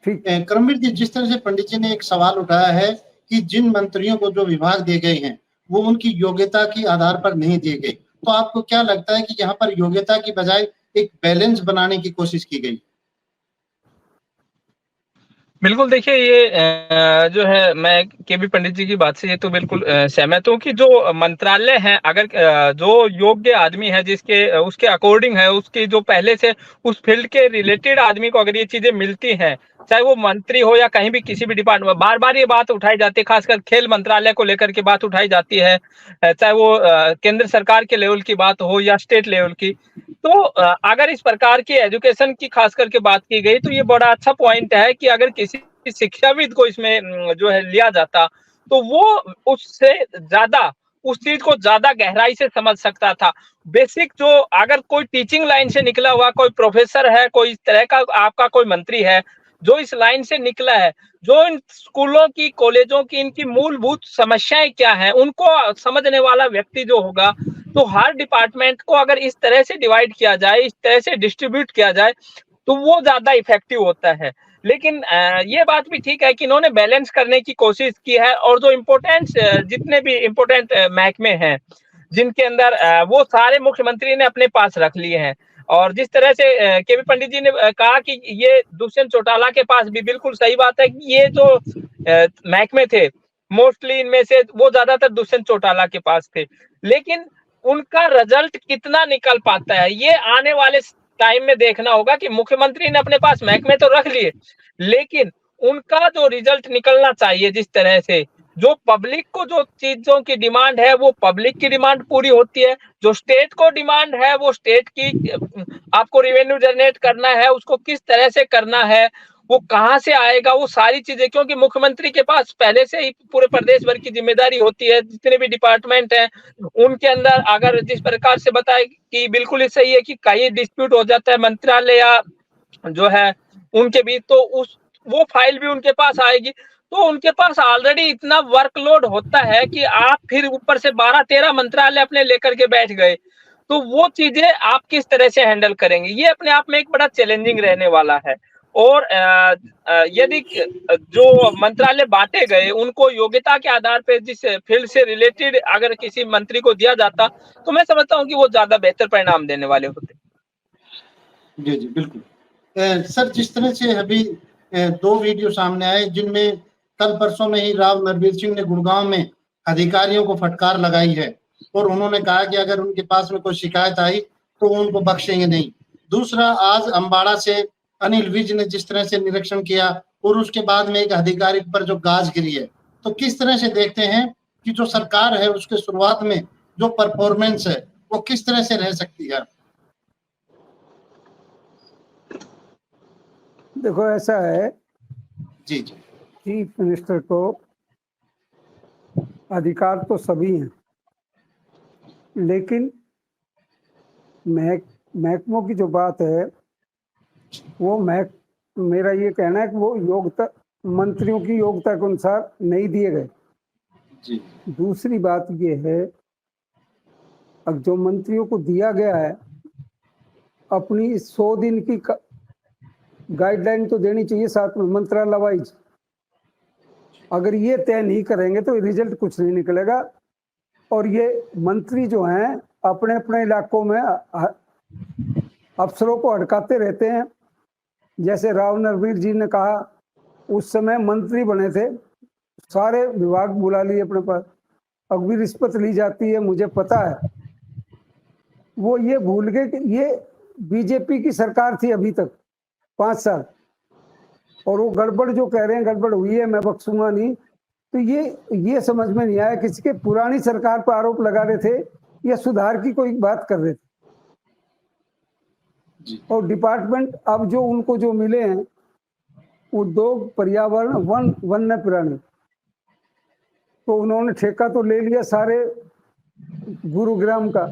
ठीक। करमवीर जी, जिस तरह से पंडित जी ने एक सवाल उठाया है कि जिन मंत्रियों को जो विभाग दिए गए हैं, वो उनकी योग्यता के आधार पर नहीं दिए गए। तो आपको क्या लगता है कि यहाँ पर योग्यता की बजाय एक बैलेंस बनाने की कोशिश की गई? बिल्कुल, देखिए ये जो है मैं केबी पंडित जी की बात से ये तो बिल्कुल सहमत हूँ कि जो मंत्रालय हैं अगर जो योग्य आदमी है जिसके उसके अकॉर्डिंग है, उसकी जो पहले से उस फील्ड के रिलेटेड आदमी को अगर ये चीज़ें मिलती हैं, चाहे वो मंत्री हो या कहीं भी किसी भी डिपार्टमेंट, बार-बार ये बात उठाई जाती है, खासकर खेल मंत्रालय को लेकर के बात उठाई जाती है, चाहे वो केंद्र सरकार के लेवल की बात हो या स्टेट लेवल की। तो अगर इस प्रकार की एजुकेशन की खास करके बात की गई तो ये बड़ा अच्छा पॉइंट है कि अगर किसी शिक्षाविद को इसमें जो है लिया जाता तो वो उससे ज्यादा उस चीज को ज्यादा गहराई से समझ सकता था। बेसिक जो अगर कोई टीचिंग लाइन से निकला हुआ कोई प्रोफेसर है, कोई इस तरह का आपका कोई मंत्री है जो इस लाइन से निकला है, जो इन स्कूलों की कॉलेजों की इनकी मूलभूत समस्याएं क्या है उनको समझने वाला व्यक्ति जो होगा, तो हर डिपार्टमेंट को अगर इस तरह से डिवाइड किया जाए, इस तरह से डिस्ट्रीब्यूट किया जाए तो वो ज्यादा इफेक्टिव होता है। लेकिन ये बात भी ठीक है कि इन्होंने बैलेंस करने की कोशिश की है और जो इम्पोर्टेंट जितने भी इम्पोर्टेंट महकमे हैं जिनके अंदर वो सारे मुख्यमंत्री ने अपने पास रख लिए हैं। और जिस तरह से केबी पंडित जी ने कहा कि ये दुष्यंत चौटाला के पास भी बिल्कुल सही बात है कि ये जो महकमे थे मोस्टली इनमें से वो ज्यादातर दुष्यंत चौटाला के पास थे, लेकिन उनका रिजल्ट कितना निकल पाता है ये आने वाले टाइम में देखना होगा कि मुख्यमंत्री ने अपने पास महकमे तो रख लिए, लेकिन उनका जो रिजल्ट निकलना चाहिए जिस तरह से जो पब्लिक को जो चीजों की डिमांड है वो पब्लिक की डिमांड पूरी होती है, जो स्टेट को डिमांड है वो स्टेट की आपको रेवेन्यू जनरेट करना है उसको किस तरह से करना है, वो कहाँ से आएगा, वो सारी चीजें, क्योंकि मुख्यमंत्री के पास पहले से ही पूरे प्रदेश भर की जिम्मेदारी होती है, जितने भी डिपार्टमेंट हैं उनके अंदर अगर जिस प्रकार से बताए कि बिल्कुल ही सही है कि कहीं डिस्प्यूट हो जाता है मंत्रालय या जो है उनके बीच तो उस वो फाइल भी उनके पास आएगी, तो उनके पास ऑलरेडी इतना वर्कलोड होता है कि आप फिर ऊपर से 12-13 मंत्रालय अपने लेकर के बैठ गए, तो वो चीजें आप किस तरह से हैंडल करेंगे, ये अपने आप में एक बड़ा चैलेंजिंग रहने वाला है। और यदि जो मंत्रालय बांटे गए उनको योग्यता के आधार पर जिस फील्ड से रिलेटेड अगर किसी मंत्री को दिया जाता तो मैं समझता हूँ कि वो ज्यादा बेहतर परिणाम देने वाले होते। जी जी बिल्कुल। सर, जिस तरह से अभी 2 वीडियो सामने आए जिनमें कल परसों में ही राव नरवीर सिंह ने गुड़गांव में अधिकारियों को फटकार लगाई है और उन्होंने कहा कि अगर उनके पास में कोई शिकायत आई तो वो उनको बख्शेंगे नहीं। दूसरा, आज अम्बाड़ा से अनिल विज ने जिस तरह से निरीक्षण किया और उसके बाद में एक अधिकारी पर जो गाज गिरी है, तो किस तरह से देखते हैं कि जो सरकार है उसके शुरुआत में जो परफॉर्मेंस है वो किस तरह से रह सकती है? देखो ऐसा है जी जी। चीफ मिनिस्टर को अधिकार तो सभी हैं, लेकिन महकमों की जो बात है वो मेरा ये कहना है कि वो योग्यता मंत्रियों की योग्यता के अनुसार नहीं दिए गए। जी। दूसरी बात ये है अब जो मंत्रियों को दिया गया है अपनी 100 दिन की गाइडलाइन तो देनी चाहिए साथ में मंत्रालय वाइज। अगर ये तय नहीं करेंगे तो रिजल्ट कुछ नहीं निकलेगा। और ये मंत्री जो हैं अपने अपने इलाकों में अफसरों को अटकाते रहते हैं। जैसे राव नरवीर जी ने कहा उस समय मंत्री बने थे, सारे विभाग बुला लिए अपने पास, अब भी रिश्वत ली जाती है मुझे पता है। वो ये भूल गए कि ये बीजेपी की सरकार थी अभी तक 5 साल, और वो गड़बड़ जो कह रहे हैं गड़बड़ हुई है मैं बख्शूंगा नहीं, तो ये समझ में नहीं आया किसी के पुरानी सरकार पर आरोप लगा रहे थे या सुधार की कोई बात कर रहे थे। और डिपार्टमेंट अब जो उनको जो मिले हैं उद्योग, पर्यावरण, वन, वन्य प्राणी, तो उन्होंने ठेका तो ले लिया सारे गुरुग्राम का,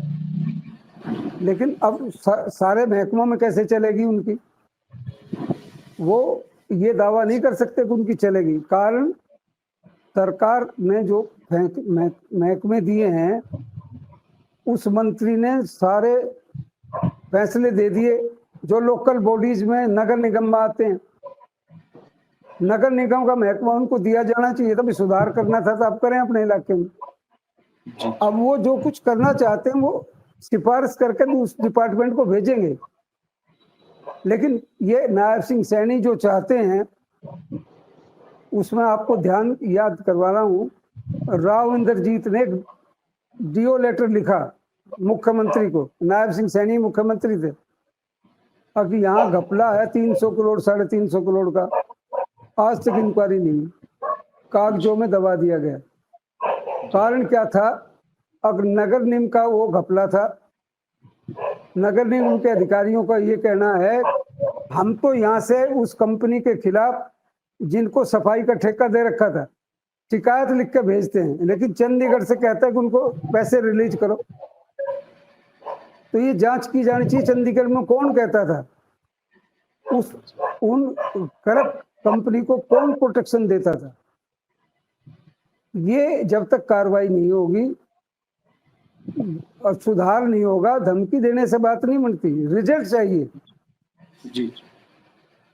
लेकिन अब सारे महकमों में कैसे चलेगी उनकी, वो ये दावा नहीं कर सकते कि उनकी चलेगी। कारण सरकार ने जो महकमे दिए हैं उस मंत्री ने सारे फैसले दे दिए जो लोकल बॉडीज में नगर निगम में आते हैं। नगर निगम का महकमा उनको दिया जाना चाहिए था, भी सुधार करना था तो आप करें अपने इलाके में। जी अब वो जो कुछ करना चाहते हैं वो सिफारिश करके उस डिपार्टमेंट को भेजेंगे, लेकिन ये नायब सिंह सैनी जो चाहते हैं उसमें आपको ध्यान याद करवा रहा हूँ, राव इंद्रजीत ने डीओ लेटर लिखा मुख्यमंत्री को, नायब सिंह सैनी मुख्यमंत्री थे, अब यहाँ घपला है 300 करोड़ 350 करोड़ का, आज तक इंक्वायरी नहीं, कागजों में दबा दिया गया। कारण क्या था? अब नगर निगम का वो घपला था, नगर निगम के अधिकारियों का ये कहना है हम तो यहाँ से उस कंपनी के खिलाफ जिनको सफाई का ठेका दे रखा था शिकायत लिख के भेजते हैं, लेकिन चंडीगढ़ से कहता है कि उनको पैसे रिलीज करो। तो ये जांच की जानी चाहिए, चंडीगढ़ में कौन कहता था, उन करप्ट कंपनी को कौन प्रोटेक्शन देता था। ये जब तक कार्रवाई नहीं होगी और सुधार नहीं होगा, धमकी देने से बात नहीं बनती, रिजल्ट चाहिए। जी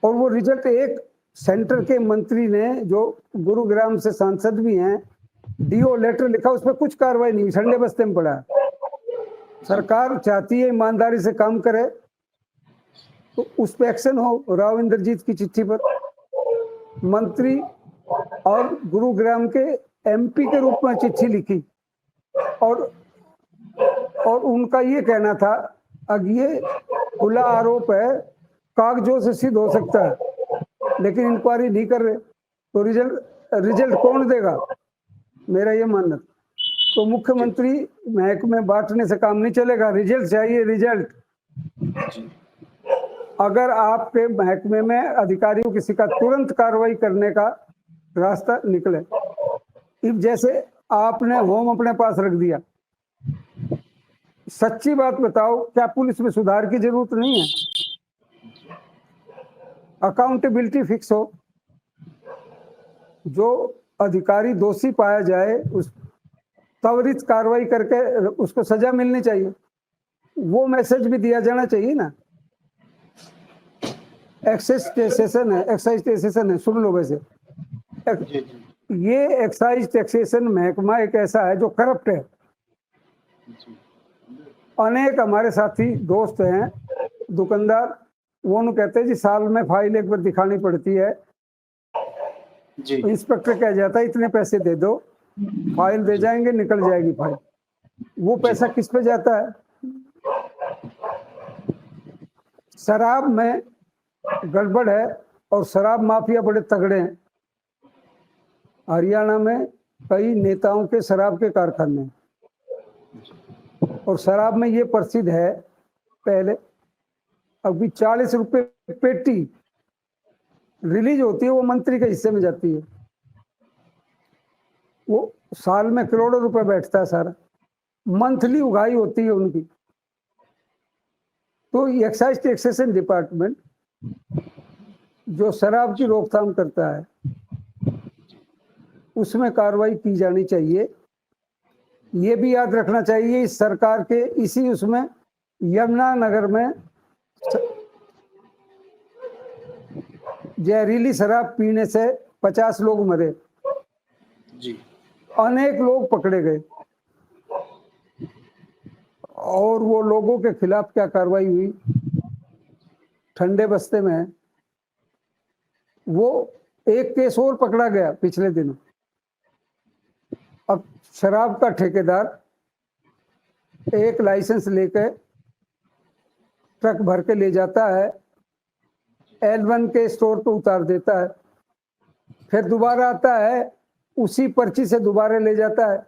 और वो रिजल्ट एक सेंटर के मंत्री ने, जो गुरुग्राम से सांसद भी हैं, डीओ लेटर लिखा, उस पर कुछ कार्रवाई नहीं, ठंडे बस्ते में पड़ा। सरकार चाहती है ईमानदारी से काम करे तो उस पर एक्शन हो। राव इंद्रजीत की चिट्ठी पर मंत्री और गुरुग्राम के एमपी के रूप में चिट्ठी लिखी और उनका ये कहना था अब ये खुला आरोप है, कागजों से सिद्ध हो सकता है, लेकिन इंक्वायरी नहीं कर रहे, तो रिजल्ट कौन देगा? मेरा ये मानना। तो मुख्यमंत्री महकमे बांटने से काम नहीं चलेगा, रिजल्ट चाहिए, रिजल्ट। अगर आपके महकमे में अधिकारियों किसी का तुरंत कार्रवाई करने का रास्ता निकले, अब जैसे आपने होम अपने पास रख दिया, सच्ची बात बताओ, क्या पुलिस में सुधार की जरूरत नहीं है? अकाउंटेबिलिटी फिक्स हो, जो अधिकारी दोषी पाया जाए उस त्वरित कार्रवाई करके उसको सजा मिलनी चाहिए। वो मैसेज भी दिया जाना चाहिए ना। एक्साइज टैक्सेशन है, सुन लो। वैसे ये एक्साइज टैक्सेशन महकमा एक ऐसा है जो करप्ट है। अनेक हमारे साथी दोस्त हैं दुकानदार, वो उन्हें कहते हैं जी साल में फाइल एक बार दिखानी पड़ती है, जी इंस्पेक्टर कह जाता है इतने पैसे दे दो, फाइल दे जाएंगे, निकल जाएगी फाइल। वो पैसा किस पे जाता है? शराब में गड़बड़ है और शराब माफिया बड़े तगड़े हैं। हरियाणा में कई नेताओं के शराब के कारखाने हैं और शराब में ये प्रसिद्ध है, पहले अभी 40 रुपए पेटी रिलीज होती है, वो मंत्री के हिस्से में जाती है, वो साल में करोड़ों रुपए बैठता है सारा, मंथली उगाई होती है उनकी। तो एक्साइज टैक्सेशन डिपार्टमेंट जो शराब की रोकथाम करता है उसमें कार्रवाई की जानी चाहिए। ये भी याद रखना चाहिए इस सरकार के इसी उसमें यमुनानगर में जहरीली शराब पीने से 50 लोग मरे, जी अनेक लोग पकड़े गए और वो लोगों के खिलाफ क्या कार्रवाई हुई ठंडे बस्ते में। वो एक केस और पकड़ा गया पिछले दिनों। अब शराब का ठेकेदार एक लाइसेंस लेकर ट्रक भर के ले जाता है, L1 के स्टोर पे उतार देता है, फिर दोबारा आता है उसी पर्ची से दोबारा ले जाता है।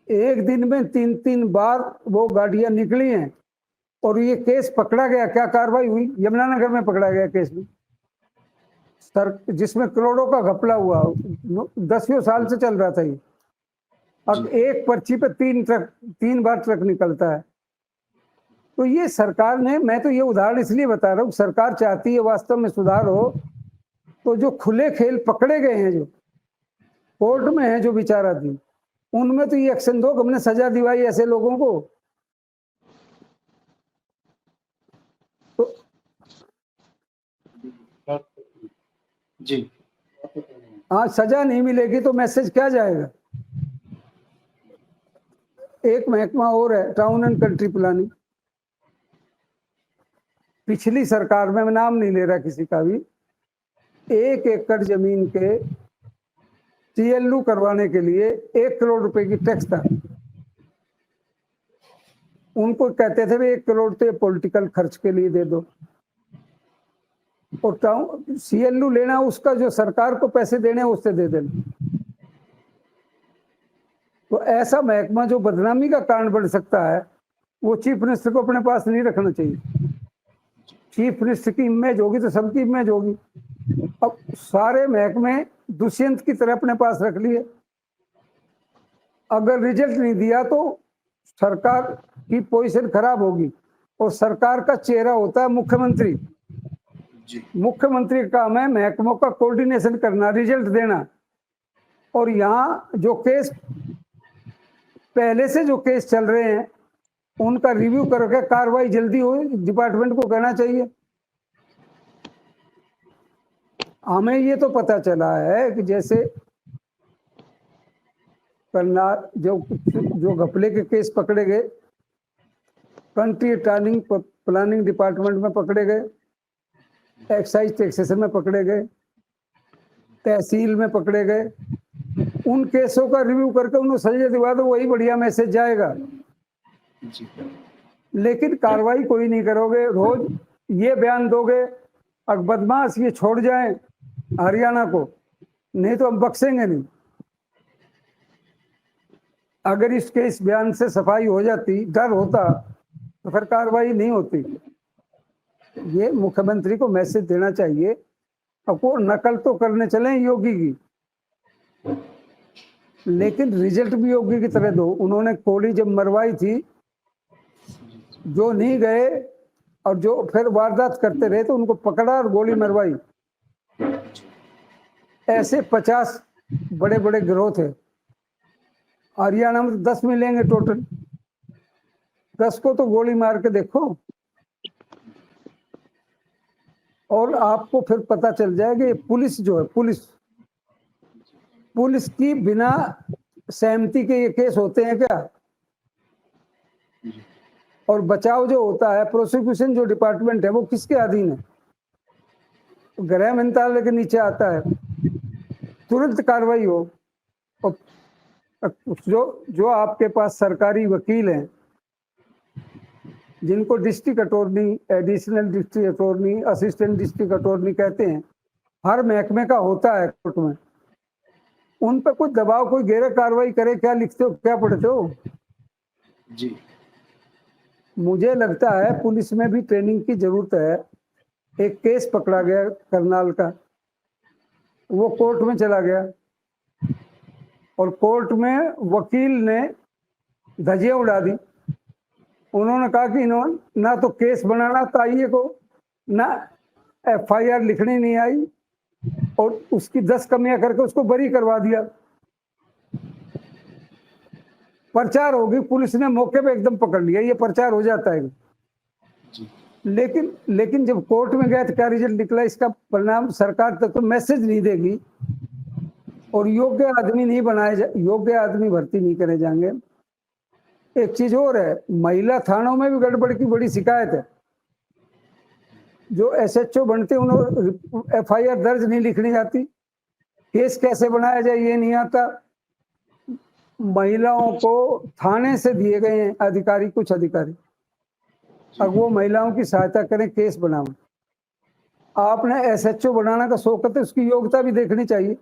एक दिन में 3-3 बार वो गाड़ियां निकली हैं और ये केस पकड़ा गया। क्या कार्रवाई हुई? यमुनानगर में पकड़ा गया केस में, सर, जिसमें करोड़ों का घपला हुआ, 10 साल से चल रहा था ये। अब एक पर्ची पे 3 बार ट्रक निकलता है। तो ये सरकार ने, मैं तो ये उदाहरण इसलिए बता रहा हूँ, सरकार चाहती है वास्तव में सुधार हो, तो जो खुले खेल पकड़े गए हैं, जो कोर्ट में है, जो विचाराधीन, उनमें तो ये एक्शन दो, हमने सजा दिवाई ऐसे लोगों को। तो जी हाँ, सजा नहीं मिलेगी तो मैसेज क्या जाएगा। एक महकमा और है, टाउन एंड कंट्री प्लानिंग। पिछली सरकार में, मैं नाम नहीं ले रहा किसी का भी, 1 एकड़ जमीन के TLU करवाने के लिए 1 करोड़ रुपए की टैक्स था। उनको कहते थे भाई 1 करोड़ तो पॉलिटिकल खर्च के लिए दे दो, और टाउन CLU लेना उसका जो सरकार को पैसे देने उससे दे देना। तो ऐसा महकमा जो बदनामी का कारण बन सकता है, वो चीफ मिनिस्टर को अपने पास नहीं रखना चाहिए। चीफ मिनिस्टर की इमेज होगी तो सबकी इमेज होगी। अब सारे महकमे दुष्यंत की तरह अपने पास रख लिए, अगर रिजल्ट नहीं दिया तो सरकार की पोजीशन खराब होगी। और सरकार का चेहरा होता है मुख्यमंत्री। जी मुख्यमंत्री का काम है महकमों का कोऑर्डिनेशन करना, रिजल्ट देना। और यहाँ जो केस पहले से जो केस चल रहे हैं उनका रिव्यू करके कार्रवाई जल्दी हो, डिपार्टमेंट को कहना चाहिए। हमें ये तो पता चला है कि जैसे करनाल जो घपले के केस पकड़े गए, कंट्री प्लानिंग डिपार्टमेंट में पकड़े गए, एक्साइज टैक्सेशन में पकड़े गए, तहसील में पकड़े गए, उन केसों का रिव्यू करके उन्हें सजा दिवा दो, वही बढ़िया मैसेज जाएगा। जी लेकिन कार्रवाई कोई नहीं करोगे, रोज ये बयान दोगे अब बदमाश ये छोड़ जाएं हरियाणा को, नहीं तो हम बख्शेंगे नहीं। अगर इस बयान से सफाई हो जाती, डर होता, तो फिर कार्रवाई नहीं होती। ये मुख्यमंत्री को मैसेज देना चाहिए। अब वो नकल तो करने चले योगी की, लेकिन रिजल्ट भी योगी की तरह दो। उन्होंने गोली जब मरवाई थी, जो नहीं गए और जो फिर वारदात करते रहे तो उनको पकड़ा और गोली मरवाई। ऐसे 50 बड़े बड़े गिरोह थे। हरियाणा में 10 मिलेंगे टोटल, 10 को तो गोली मार के देखो, और आपको फिर पता चल जाएगा ये पुलिस जो है, पुलिस की बिना सहमति के ये केस होते हैं क्या। और बचाव जो होता है, प्रोसिक्यूशन जो डिपार्टमेंट है, वो किसके अधीन है, गृह मंत्रालय के नीचे आता है। तुरंत कार्रवाई हो। और जो आपके पास सरकारी वकील हैं, जिनको district attorney, additional district attorney, assistant district attorney कहते हैं, हर महकमे का होता है कोर्ट में, उन पर कुछ दबाव, कोई गैर कार्रवाई करे। क्या लिखते हो, क्या पढ़ते हो। जी मुझे लगता है पुलिस में भी ट्रेनिंग की जरूरत है। एक केस पकड़ा गया करनाल का, वो कोर्ट में चला गया और कोर्ट में वकील ने धज्जियां उड़ा दी। उन्होंने कहा कि इन्होंने ना तो केस बनाना था आईए को, ना FIR लिखनी नहीं आई, और उसकी 10 कमियां करके उसको बरी करवा दिया। प्रचार होगी, पुलिस ने मौके पे एकदम पकड़ लिया, ये प्रचार हो जाता है। जी लेकिन जब कोर्ट में गया तो क्या रिजल्ट निकला, इसका परिणाम सरकार तक तो मैसेज नहीं देगी, और योग्य आदमी नहीं बनाए, योग्य आदमी भर्ती नहीं करे जाएंगे। एक चीज और है, महिला थानों में भी गड़बड़ की बड़ी शिकायत है। जो SHO बनते हैं उन्हें FIR दर्ज नहीं लिखनी आती, केस कैसे बनाया जाए ये नहीं आता। महिलाओं को थाने से दिए गए हैं अधिकारी, कुछ अधिकारी, अब वो महिलाओं की सहायता करें, केस बनाओ। आपने SHO बनाना का शौक है तो उसकी योग्यता भी देखनी चाहिए,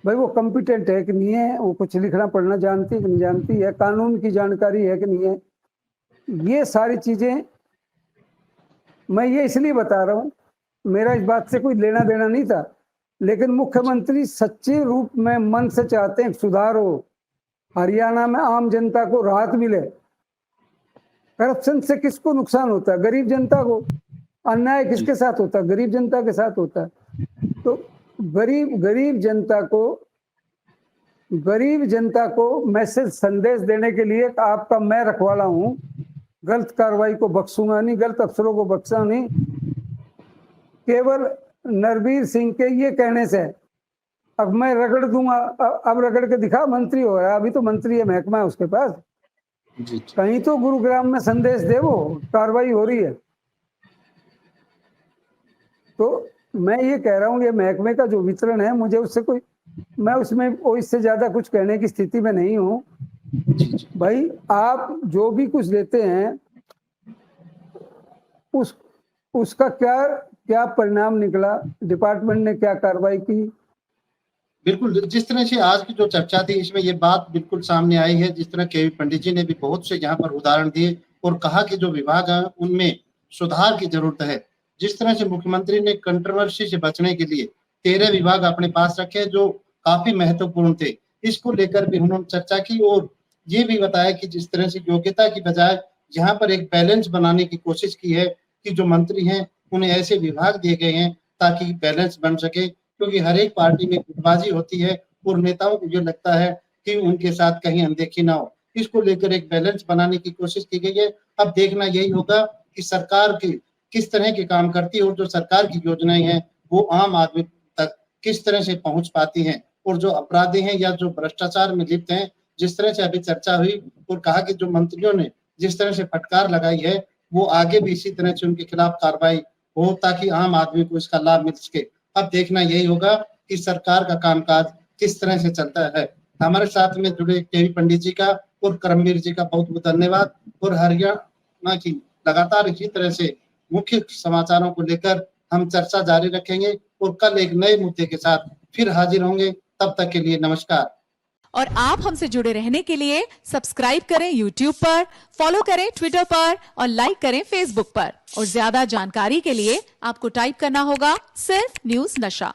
भाई वो कॉम्पिटेंट है कि नहीं है, वो कुछ लिखना पढ़ना जानती है कि नहीं जानती है, कानून की जानकारी है कि नहीं है। ये सारी चीजें मैं ये इसलिए बता रहा हूँ, मेरा इस बात से कोई लेना देना नहीं था, लेकिन मुख्यमंत्री सच्चे रूप में मन से चाहते हैं सुधार हो, हरियाणा में आम जनता को राहत मिले। करप्शन से किसको नुकसान होता है, गरीब जनता को। अन्याय किसके साथ होता है, गरीब जनता के साथ होता है। तो गरीब जनता को मैसेज, संदेश देने के लिए आपका मैं रखवाला हूं, गलत कार्रवाई को बख्शूंगा नहीं, गलत अफसरों को बख्शा नहीं। केवल नरवीर सिंह के ये कहने से अब मैं रगड़ दूंगा, अब रगड़ के दिखा, मंत्री हो रहा है, अभी तो मंत्री है, महकमा है उसके पास, जी कहीं तो गुरुग्राम में संदेश दे, वो कार्रवाई हो रही है। तो मैं ये कह रहा हूँ, ये महकमे का जो वितरण है, मुझे उससे कोई, मैं उसमें इससे ज्यादा कुछ कहने की स्थिति में नहीं हूँ। जी भाई आप जो भी कुछ देते हैं उसका क्या परिणाम निकला, डिपार्टमेंट ने क्या कार्रवाई की। बिल्कुल, जिस तरह से आज की जो चर्चा थी इसमें ये बात बिल्कुल सामने आई है, जिस तरह केवी पंडित जी ने भी बहुत से यहाँ पर उदाहरण दिए और कहा कि जो विभाग है उनमें सुधार की जरूरत है। जिस तरह से मुख्यमंत्री ने कंट्रोवर्सी से बचने के लिए 13 विभाग अपने पास रखे जो काफी महत्वपूर्ण थे, इसको लेकर भी उन्होंने चर्चा की और ये भी बताया कि जिस तरह से योग्यता की बजाय यहाँ पर एक बैलेंस बनाने की कोशिश की है कि जो मंत्री हैं उन्हें ऐसे विभाग दिए गए हैं ताकि बैलेंस बन सके, क्योंकि हर एक पार्टी में गुटबाजी होती है और नेताओं को ये लगता है कि उनके साथ कहीं अनदेखी ना हो। इसको लेकर एक बैलेंस बनाने की कोशिश की गई है। अब देखना यही होगा कि सरकार की किस तरह के काम करती है और जो सरकार की योजनाएं हैं वो आम आदमी तक किस तरह से पहुंच पाती हैं, और जो अपराधी हैं या जो भ्रष्टाचार में लिप्त हैं, जिस तरह से अभी चर्चा हुई और कहा कि जो मंत्रियों ने जिस तरह से फटकार लगाई है वो आगे भी इसी तरह से उनके खिलाफ कार्रवाई हो ताकि आम आदमी को इसका लाभ मिल सके। अब देखना यही होगा कि सरकार का कामकाज किस तरह से चलता है। हमारे साथ में जुड़े केवी पंडित जी का और करमवीर जी का बहुत बहुत धन्यवाद, और हरियाणा की लगातार इसी तरह से मुख्य समाचारों को लेकर हम चर्चा जारी रखेंगे और कल एक नए मुद्दे के साथ फिर हाजिर होंगे। तब तक के लिए नमस्कार। और आप हमसे जुड़े रहने के लिए सब्सक्राइब करें YouTube पर, फॉलो करें Twitter पर और लाइक करें Facebook पर। और ज्यादा जानकारी के लिए आपको टाइप करना होगा सिर्फ न्यूज़ नशा।